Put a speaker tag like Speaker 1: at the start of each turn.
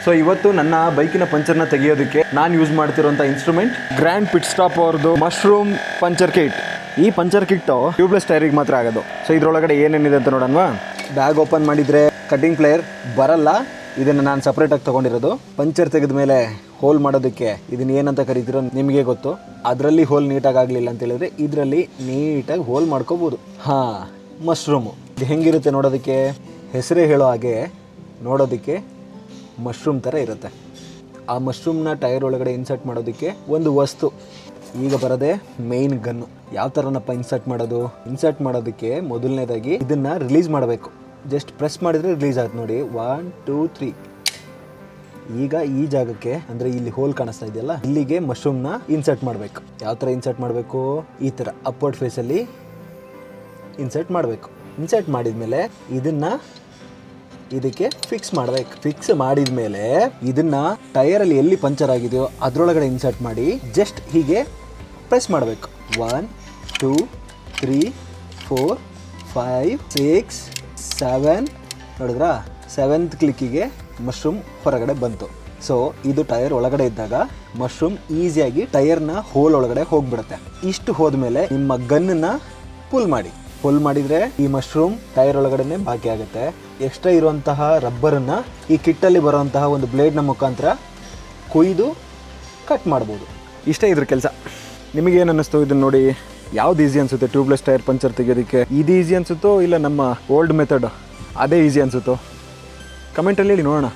Speaker 1: So ಇವತ್ತು ನನ್ನ ಬೈಕಿನ ಪಂಚರ್ನ ತೆಗೆಯೋದಕ್ಕೆ ನಾನು ಯೂಸ್ ಮಾಡ್ತಿರೋಂಥ ಇನ್ಸ್ಟ್ರೂಮೆಂಟ್ ಗ್ರ್ಯಾಂಡ್ ಪಿಟ್ ಸ್ಟಾಪ್ ಅವ್ರದ್ದು ಮಶ್ರೂಮ್ ಪಂಚರ್ ಕಿಟ್. ಈ ಪಂಚರ್ ಕಿಟ್ಟು ಟ್ಯೂಬ್ಲೆಸ್ ಟೈರಿಗೆ ಮಾತ್ರ ಆಗೋದು. ಸೊ ಇದರೊಳಗಡೆ ಏನೇನಿದೆ ಅಂತ ನೋಡೋಣ. ಬ್ಯಾಗ್ ಓಪನ್ ಮಾಡಿದರೆ ಕಟ್ಟಿಂಗ್ ಪ್ಲೇಯರ್ ಬರಲ್ಲ, ಇದನ್ನು ನಾನು ಸಪ್ರೇಟಾಗಿ ತೊಗೊಂಡಿರೋದು. ಪಂಚರ್ ತೆಗೆದ ಮೇಲೆ ಹೋಲ್ ಮಾಡೋದಕ್ಕೆ ಇದನ್ನ ಏನಂತ ಕರಿತೀರೋ ನಿಮಗೆ ಗೊತ್ತು. ಅದರಲ್ಲಿ ಹೋಲ್ ನೀಟಾಗಿ ಆಗಲಿಲ್ಲ ಅಂತ ಹೇಳಿದ್ರೆ ಇದರಲ್ಲಿ ನೀಟಾಗಿ ಹೋಲ್ ಮಾಡ್ಕೋಬೋದು. ಹಾಂ, ಮಶ್ರೂಮು ಇದು ಹೆಂಗಿರುತ್ತೆ ನೋಡೋದಕ್ಕೆ, ಹೆಸರೇ ಹೇಳೋ ಹಾಗೆ ನೋಡೋದಕ್ಕೆ ಮಶ್ರೂಮ್ ಥರ ಇರುತ್ತೆ. ಆ ಮಶ್ರೂಮ್ನ ಟೈರ್ ಒಳಗಡೆ ಇನ್ಸರ್ಟ್ ಮಾಡೋದಕ್ಕೆ ಒಂದು ವಸ್ತು. ಈಗ ಬರೋದೇ ಮೇಯ್ನ್ ಗನ್ನು. ಯಾವ ಥರನಪ್ಪ ಇನ್ಸರ್ಟ್ ಮಾಡೋದಕ್ಕೆ ಮೊದಲನೇದಾಗಿ ಇದನ್ನು ರಿಲೀಸ್ ಮಾಡಬೇಕು. ಜಸ್ಟ್ ಪ್ರೆಸ್ ಮಾಡಿದರೆ ರಿಲೀಸ್ ಆಗುತ್ತೆ ನೋಡಿ. 1 2 3. ಈಗ ಈ ಜಾಗಕ್ಕೆ ಅಂದರೆ ಇಲ್ಲಿ ಹೋಲ್ ಕಾಣಿಸ್ತಾ ಇದೆಯಲ್ಲ, ಇಲ್ಲಿಗೆ ಮಶ್ರೂಮ್ನ ಇನ್ಸರ್ಟ್ ಮಾಡಬೇಕು. ಯಾವ ಥರ ಇನ್ಸರ್ಟ್ ಮಾಡಬೇಕು, ಈ ಥರ ಅಪ್ವರ್ಡ್ ಫೇಸಲ್ಲಿ ಇನ್ಸರ್ಟ್ ಮಾಡಬೇಕು. ಇನ್ಸರ್ಟ್ ಮಾಡಿದ್ಮೇಲೆ ಇದನ್ನು ಇದಕ್ಕೆ ಫಿಕ್ಸ್ ಮಾಡಬೇಕು. ಫಿಕ್ಸ್ ಮಾಡಿದ ಮೇಲೆ ಇದನ್ನ ಟೈರಲ್ಲಿ ಎಲ್ಲಿ ಪಂಚರ್ ಆಗಿದೆಯೋ ಅದರೊಳಗಡೆ ಇನ್ಸರ್ಟ್ ಮಾಡಿ ಜಸ್ಟ್ ಹೀಗೆ ಪ್ರೆಸ್ ಮಾಡಬೇಕು. 1 2 3 4 5 6 7 ನೋಡಿದ್ರಾ, 7th ಕ್ಲಿಕ್ಕಿಗೆ ಮಶ್ರೂಮ್ ಹೊರಗಡೆ ಬಂತು. ಸೊ ಇದು ಟೈರ್ ಒಳಗಡೆ ಇದ್ದಾಗ ಮಶ್ರೂಮ್ ಈಸಿಯಾಗಿ ಟೈರ್ನ ಹೋಲ್ ಒಳಗಡೆ ಹೋಗ್ಬಿಡುತ್ತೆ. ಇಷ್ಟು ಹೋದ್ಮೇಲೆ ನಿಮ್ಮ ಗನ್ನನ್ನು ಪುಲ್ ಮಾಡಿದರೆ ಈ ಮಶ್ರೂಮ್ ಟೈರ್ ಒಳಗಡೆ ಬಾಕಿ ಆಗುತ್ತೆ. ಎಕ್ಸ್ಟ್ರಾ ಇರುವಂತಹ ರಬ್ಬರನ್ನು ಈ ಕಿಟ್ಟಲ್ಲಿ ಬರುವಂತಹ ಒಂದು ಬ್ಲೇಡ್ನ ಮುಖಾಂತರ ಕೊಯ್ದು ಕಟ್ ಮಾಡ್ಬೋದು. ಇಷ್ಟೇ ಇದ್ರ ಕೆಲಸ. ನಿಮಗೇನು ಅನ್ನಿಸ್ತು ಇದನ್ನು ನೋಡಿ? ಯಾವ್ದು ಈಸಿ ಅನಿಸುತ್ತೆ ಟ್ಯೂಬ್ಲೆಸ್ ಟೈರ್ ಪಂಚರ್ ತೆಗೆಯೋದಕ್ಕೆ? ಇದು ಈಸಿ ಅನಿಸುತ್ತೋ ಇಲ್ಲ ನಮ್ಮ ಓಲ್ಡ್ ಮೆಥಡ್ ಅದೇ ಈಸಿ ಅನಿಸುತ್ತೋ? ಕಮೆಂಟಲ್ಲಿ ಹೇಳಿ ನೋಡೋಣ.